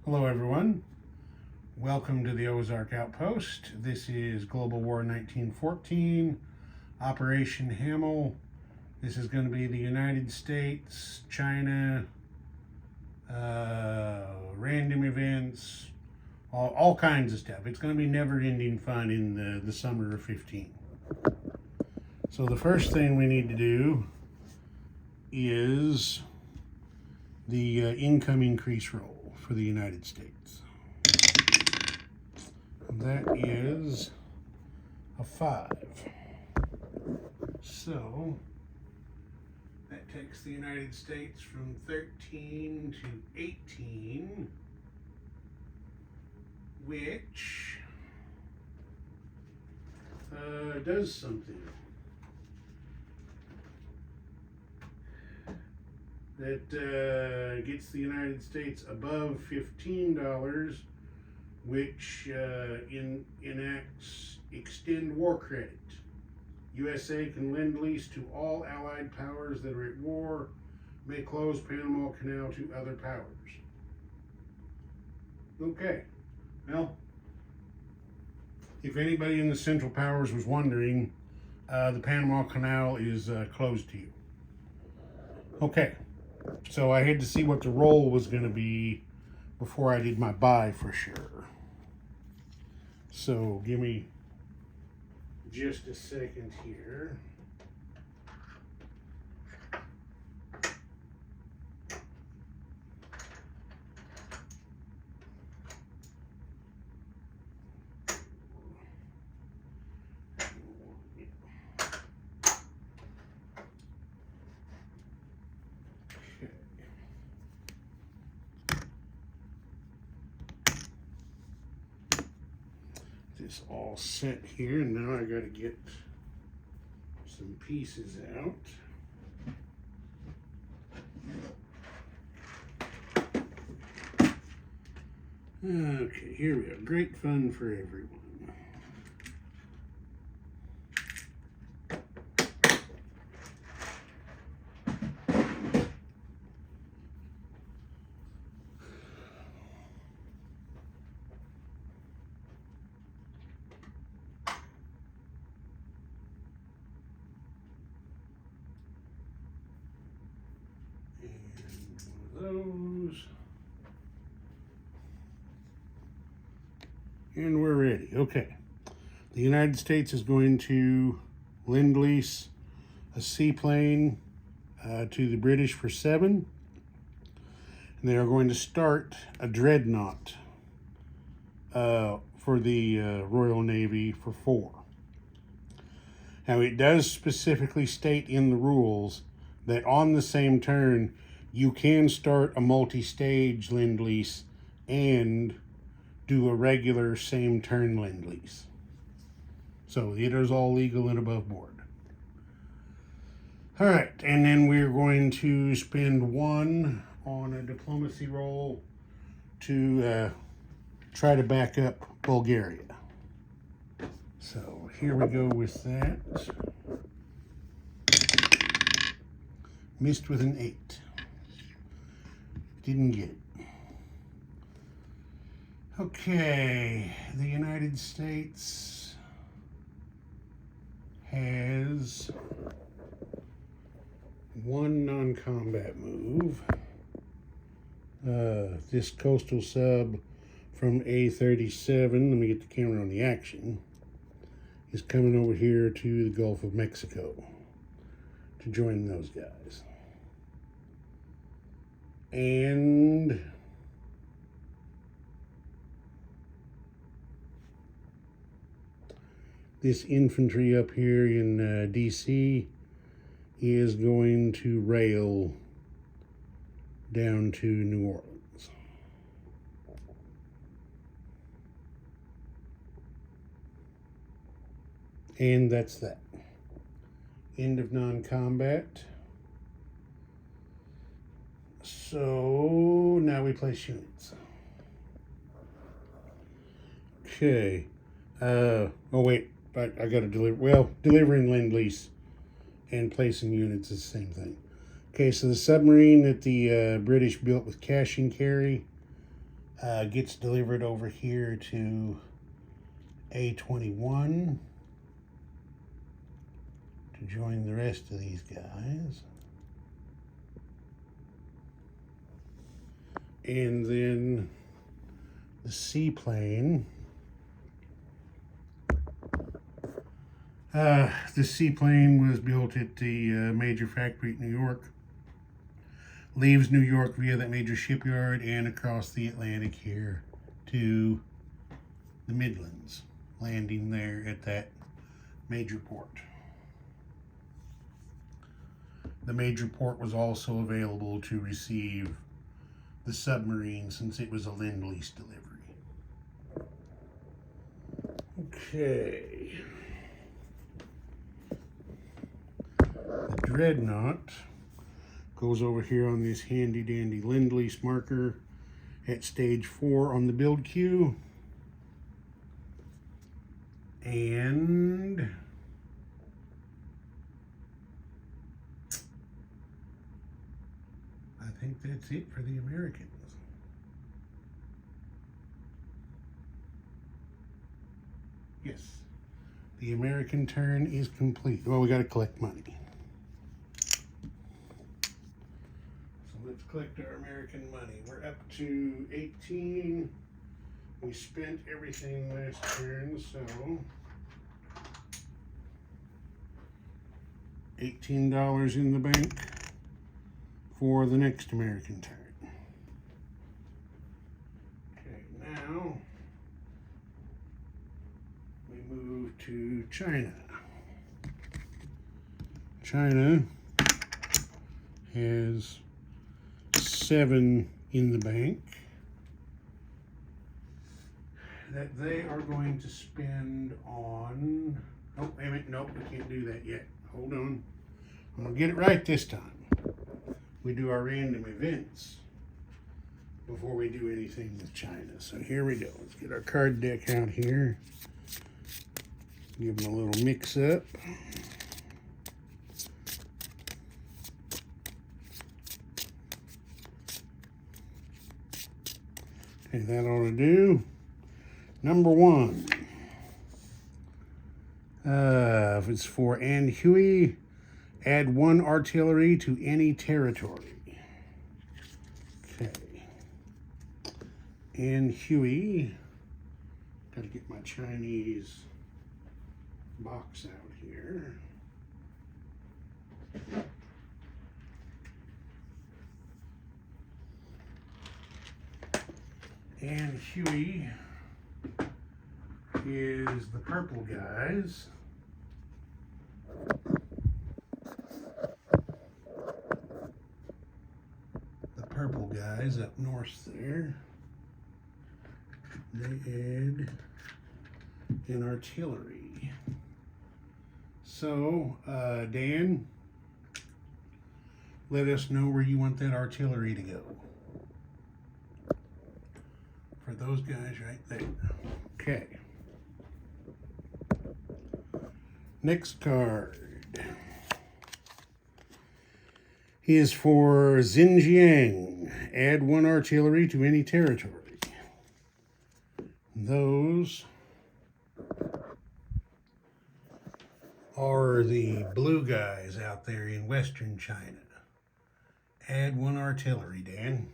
Hello everyone, welcome to the Ozark Outpost. This is Global War 1914, Operation Hamel. This is going to be the United States, China, random events, all kinds of stuff. It's going to be never-ending fun in the summer of 15. So the first thing we need to do is the income increase roll for the United States. That is a 5. So that takes the United States from 13 to 18, which does something. That gets the United States above $15, which enacts extend war credit. USA can lend lease to all allied powers that are at war, may close Panama Canal to other powers. Okay, well, if anybody in the Central Powers was wondering, the Panama Canal is closed to you. Okay. So I had to see what the roll was going to be before I did my buy for sure. So give me just a second here. This all set here, and now I got to get some pieces out. Okay, here we go. Great fun for everyone. Those, and we're ready. Okay, the United States is going to lend lease a seaplane to the British for 7, and they are going to start a dreadnought for the Royal Navy for 4. Now it does specifically state in the rules that on the same turn you can start a multi-stage lend-lease and do a regular same turn lend-lease. So it is all legal and above board. All right, and then we're going to spend 1 on a diplomacy roll to try to back up Bulgaria. So here we go with that. Missed with an 8. Didn't get it. Okay, the United States has 1 non-combat move. This coastal sub from A37, let me get the camera on the action, is coming over here to the Gulf of Mexico to join those guys. And this infantry up here in DC is going to rail down to New Orleans. And that's that. End of non-combat. So now we place units. Okay. Oh wait, I got to deliver. Well, delivering lend-lease and placing units is the same thing. Okay, so the submarine that the British built with cash and carry gets delivered over here to A21 to join the rest of these guys. And then the seaplane. The seaplane was built at the major factory at New York. Leaves New York via that major shipyard and across the Atlantic here to the Midlands, landing there at that major port. The major port was also available to receive the submarine since it was a Lend-Lease delivery. Okay. The Dreadnought goes over here on this handy dandy Lend-Lease marker at stage 4 on the build queue. And I think that's it for the Americans. Yes, the American turn is complete. Well, we got to collect money. Let's collect our American money. We're up to 18. We spent everything last turn, so $18 in the bank for the next American turn. Okay, now we move to China. China has 7 in the bank that they are going to spend on. Oh, wait a minute, nope, we can't do that yet. Hold on. I'm gonna get it right this time. We do our random events before we do anything with China. So here we go. Let's get our card deck out here. Give them a little mix up. Okay, that ought to do. Number 1. If it's for Ann Huey, add 1 artillery to any territory. Okay. Ann Huey. Gotta get my Chinese box out here. And Huey is the purple guys. The purple guys up north there. They add an artillery. So, Dan, let us know where you want that artillery to go. For those guys right there. Okay. Next card is for Xinjiang. Add 1 artillery to any territory. Those are the blue guys out there in western China. Add 1 artillery, Dan.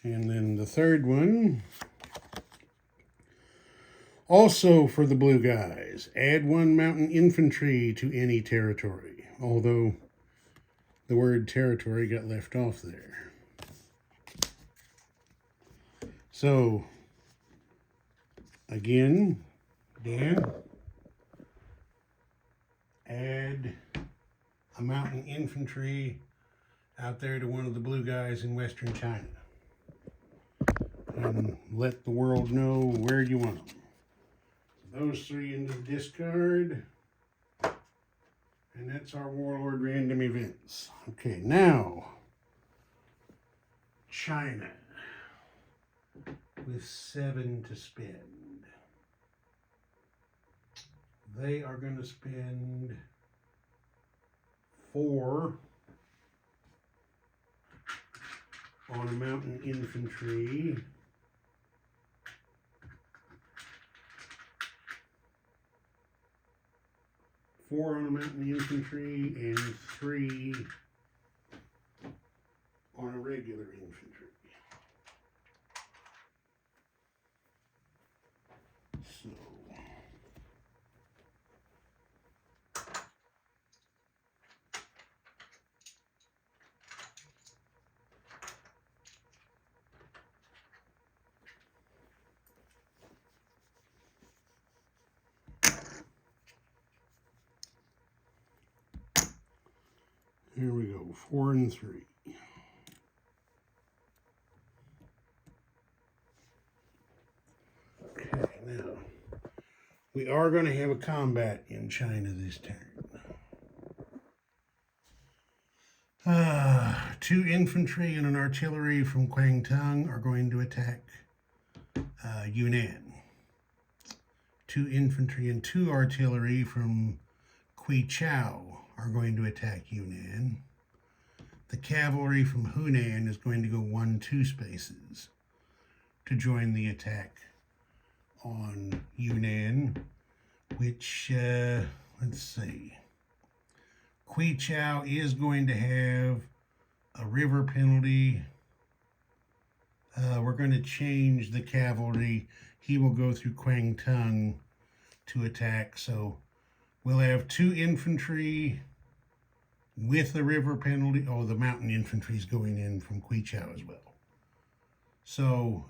And then the third one, also for the blue guys, add 1 mountain infantry to any territory, although the word territory got left off there. So, again, Dan, add a mountain infantry out there to one of the blue guys in western China. And let the world know where you want them. So those 3 into the discard. And that's our Warlord random events. Okay, now China with 7 to spend. They are going to spend 4 on a mountain infantry. 4 on a mountain infantry and 3 on a regular infantry. So here we go, 4 and 3. Okay, now we are going to have a combat in China this turn. 2 infantry and an artillery from Kwangtung are going to attack Yunnan. 2 infantry and 2 artillery from Kwangtung are going to attack Yunnan. The cavalry from Hunan is going to go 1-2 spaces to join the attack on Yunnan, which, let's see, Kwangtung is going to have a river penalty. We're going to change the cavalry. He will go through Kwangtung to attack, so we'll have 2 infantry with the river penalty. Oh, the mountain infantry is going in from Kwangtung as well. So,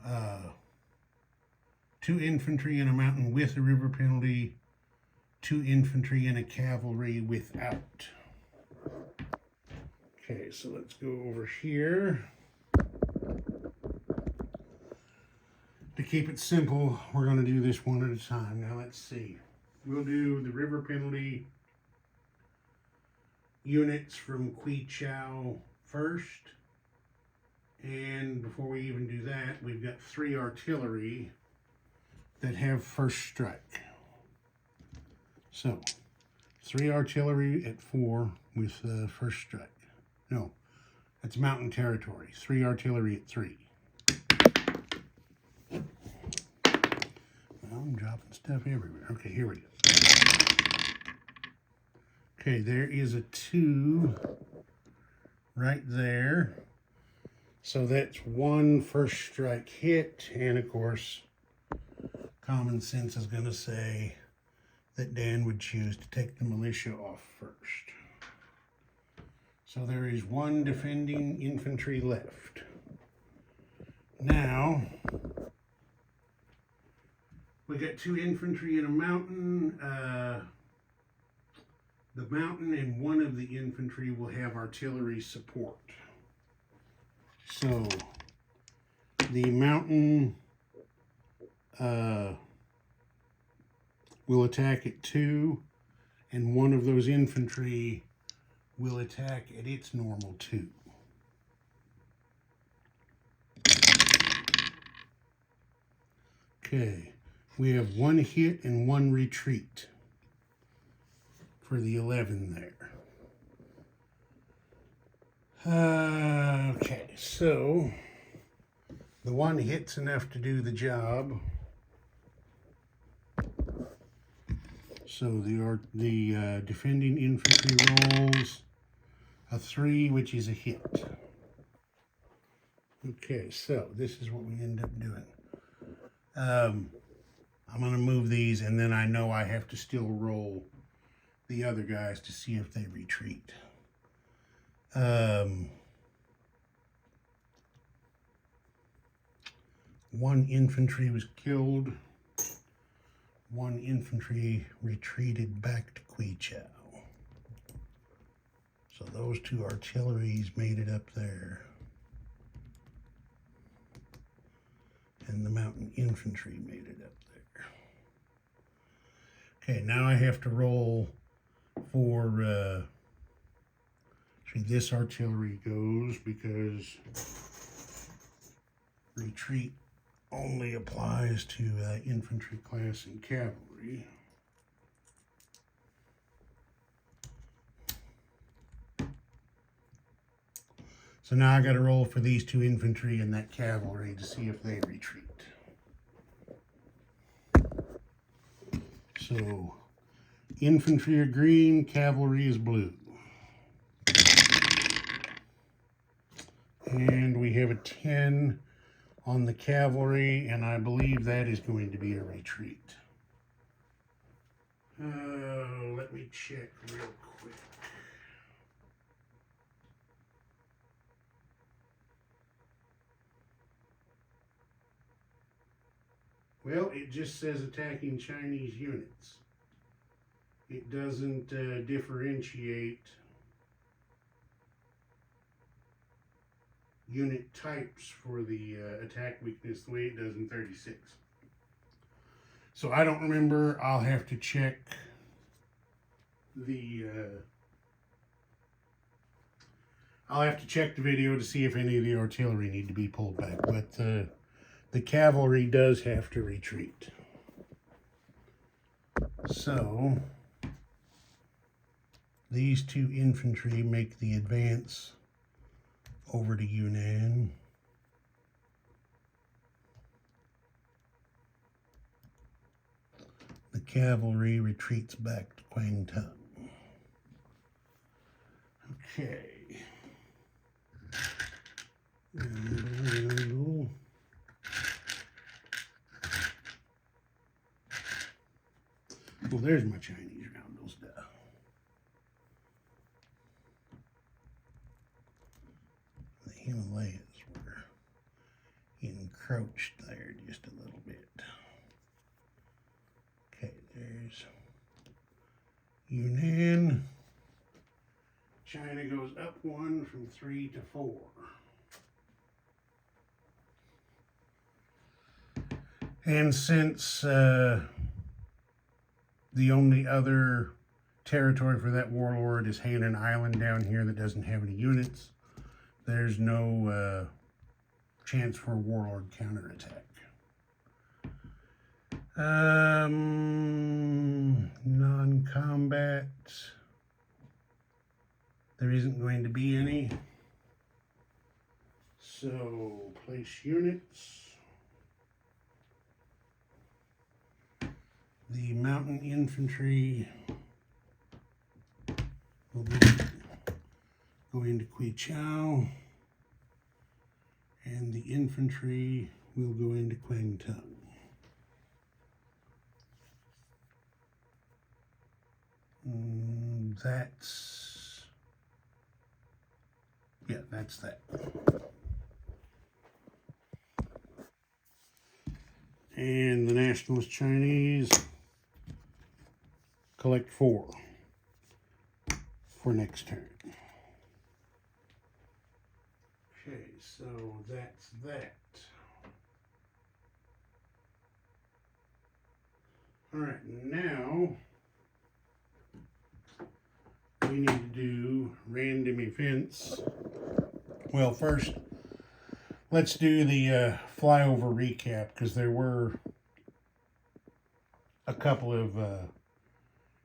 2 infantry and a mountain with a river penalty, 2 infantry and a cavalry without. Okay, so let's go over here. To keep it simple, we're going to do this one at a time. Now let's see. We'll do the river penalty units from Kwangtung first. And before we even do that, we've got 3 artillery that have first strike. So, 3 artillery at 4 with first strike. No, that's mountain territory. 3 artillery at 3. Well, I'm dropping stuff everywhere. Okay, here we go. Okay, there is a 2 right there. So that's 1 first strike hit, and of course, common sense is going to say that Dan would choose to take the militia off first. So there is 1 defending infantry left. Now, we got 2 infantry in a mountain. The mountain and 1 of the infantry will have artillery support. So, the mountain will attack at 2, and 1 of those infantry will attack at its normal 2. Okay, we have 1 hit and 1 retreat for the 11 there. Okay, so the 1 hit's enough to do the job. So the defending infantry rolls a 3, which is a hit. Okay, so this is what we end up doing. I'm going to move these, and then I know I have to still roll the other guys to see if they retreat. 1 infantry was killed. 1 infantry retreated back to Kwangtung. So those 2 artilleries made it up there. And the mountain infantry made it up there. Okay, now I have to roll for, see, this artillery goes because retreat only applies to infantry class and cavalry. So now I got to roll for these 2 infantry and that cavalry to see if they retreat. So infantry are green, cavalry is blue. And we have a 10 on the cavalry, and I believe that is going to be a retreat. Let me check real quick. Well, it just says attacking Chinese units. It doesn't differentiate unit types for the attack weakness the way it does in 36. So I don't remember. I'll have to check the video to see if any of the artillery need to be pulled back. But the cavalry does have to retreat. So these 2 infantry make the advance over to Yunnan. The cavalry retreats back to Kwangtung. Okay. Well, there's my Chinese roundels down. The Himalayas were encroached there just a little bit. Okay, there's Yunnan. China goes up 1 from 3 to 4. And since the only other territory for that warlord is Hainan Island down here that doesn't have any units, there's no chance for a warlord counterattack. Non-combat, there isn't going to be any. So place units. The mountain infantry will go into Quichao, and the infantry will go into Kwangtung. That's that. And the nationalist Chinese collect 4 for next turn. Okay, so that's that. All right, now we need to do random events. Well, first, let's do the flyover recap, because there were a couple of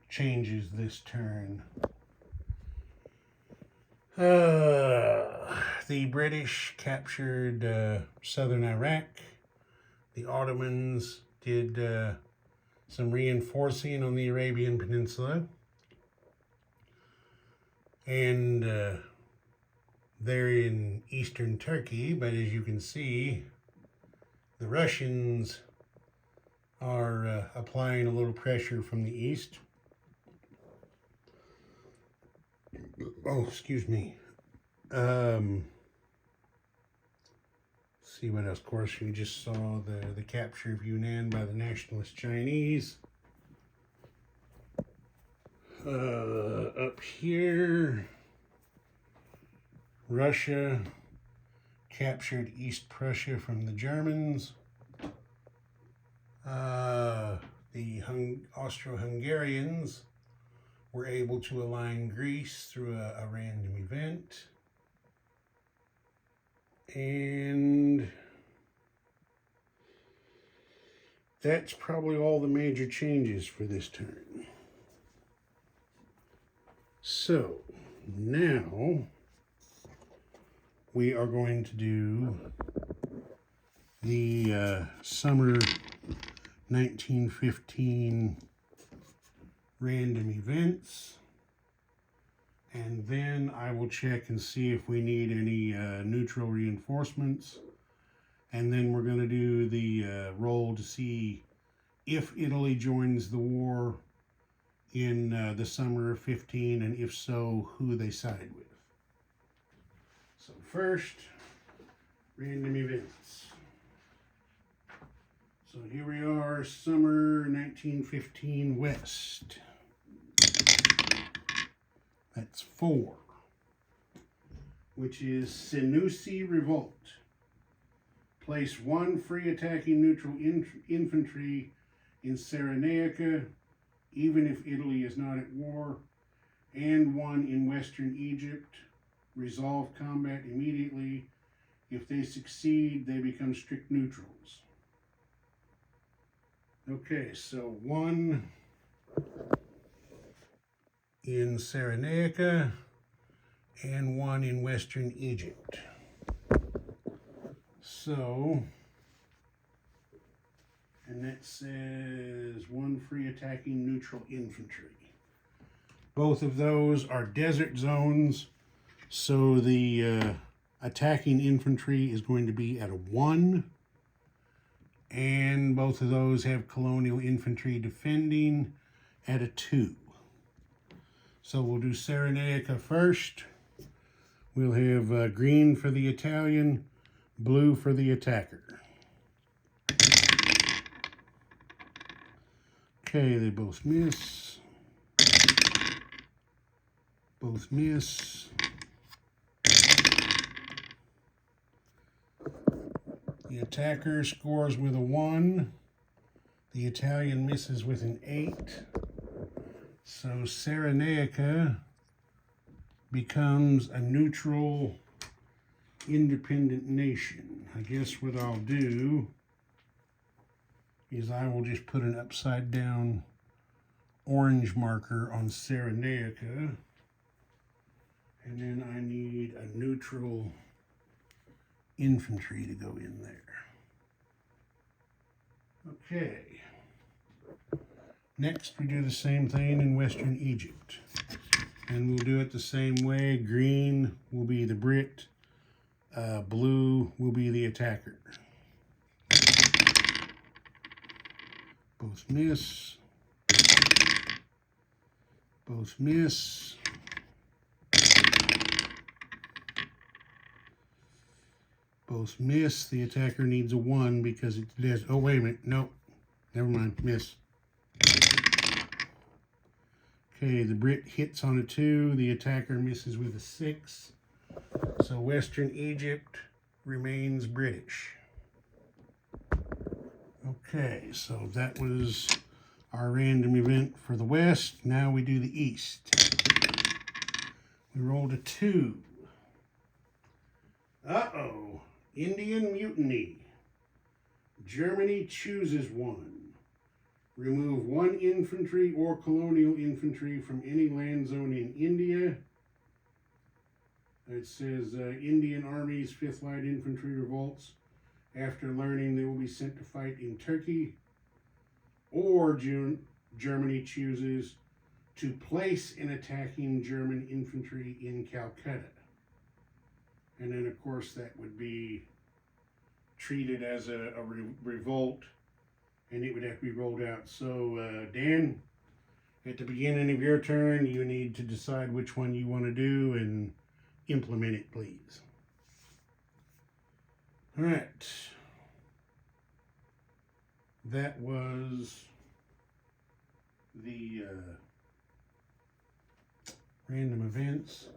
changes this turn. The British captured southern Iraq. The Ottomans did some reinforcing on the Arabian Peninsula. And they're in eastern Turkey, but as you can see, the Russians are applying a little pressure from the east. Oh, excuse me. See what else? Of course, we just saw the capture of Yunnan by the nationalist Chinese. Up here, Russia captured East Prussia from the Germans. The Austro-Hungarians were able to align Greece through a random event. And that's probably all the major changes for this turn. So now we are going to do the summer 1915 random events, and then I will check and see if we need any neutral reinforcements, and then we're going to do the roll to see if Italy joins the war in the summer of 15, and if so, who they side with. So first, random events. So here we are, summer 1915 West. That's 4, which is Senussi Revolt. Place 1 free attacking neutral infantry in Cyrenaica, even if Italy is not at war, and 1 in Western Egypt. Resolve combat immediately. If they succeed, they become strict neutrals. Okay, so 1 in Cyrenaica and 1 in Western Egypt. So, and that says 1 free attacking neutral infantry. Both of those are desert zones, so the attacking infantry is going to be at a 1, and both of those have colonial infantry defending at a 2. So we'll do Cyrenaica first. We'll have green for the Italian, blue for the attacker. Okay, they both miss. Both miss. The attacker scores with a 1. The Italian misses with an 8. So Cyrenaica becomes a neutral, independent nation. I guess what I'll do is I will just put an upside down orange marker on Cyrenaica, and then I need a neutral infantry to go in there. Okay. Next, we do the same thing in Western Egypt. And we'll do it the same way. Green will be the Brit. Blue will be the attacker. Both miss. Both miss. Both miss. The attacker needs a 1 because it does. Oh, wait a minute. No. Never mind. Miss. Okay, the Brit hits on a 2. The attacker misses with a 6. So Western Egypt remains British. Okay, so that was our random event for the West. Now we do the East. We rolled a 2. Uh-oh. Indian mutiny. Germany chooses 1. Remove 1 infantry or colonial infantry from any land zone in India. It says Indian Army's 5th Light Infantry revolts after learning they will be sent to fight in Turkey. Or Germany chooses to place an attacking German infantry in Calcutta. And then, of course, that would be treated as a revolt, and it would have to be rolled out. So, Dan, at the beginning of your turn, you need to decide which one you want to do and implement it, please. All right. That was the random events.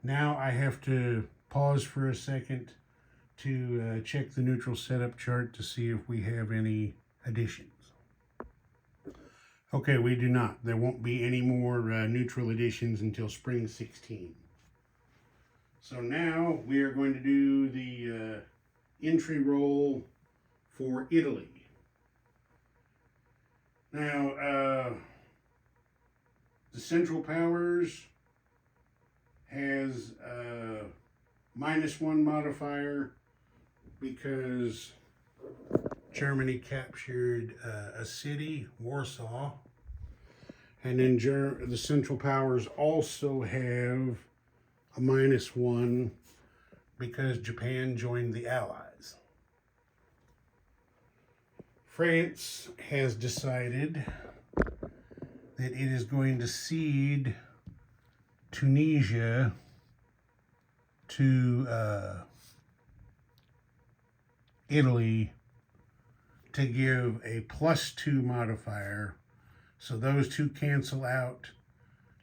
Now I have to pause for a second to check the neutral setup chart to see if we have any additions. Okay, we do not. There won't be any more neutral additions until spring 16. So now we are going to do the entry roll for Italy. Now, the Central Powers has -1 modifier because Germany captured a city, Warsaw. And then the Central Powers also have a -1 because Japan joined the Allies. France has decided that it is going to cede Tunisia to Italy to give a +2 modifier. So those two cancel out,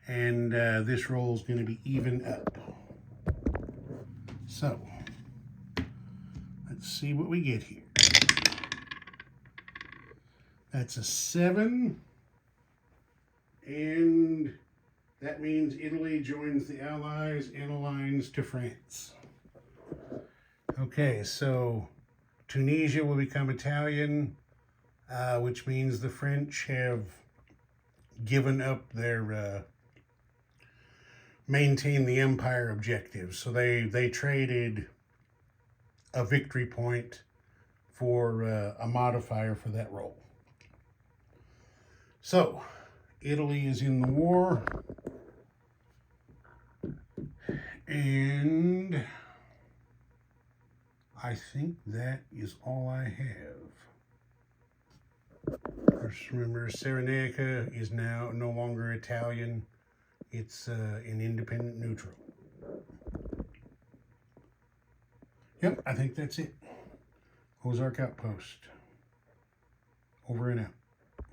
and this roll is going to be even up. So, let's see what we get here. That's a 7, and that means Italy joins the Allies and aligns to France. Okay, so Tunisia will become Italian, which means the French have given up their maintain the empire objective. So they traded a victory point for a modifier for that roll. So Italy is in the war, and I think that is all I have. Just remember, Cyrenaica is now no longer Italian. It's an independent neutral. Yep, I think that's it. Ozark Outpost. Over and out.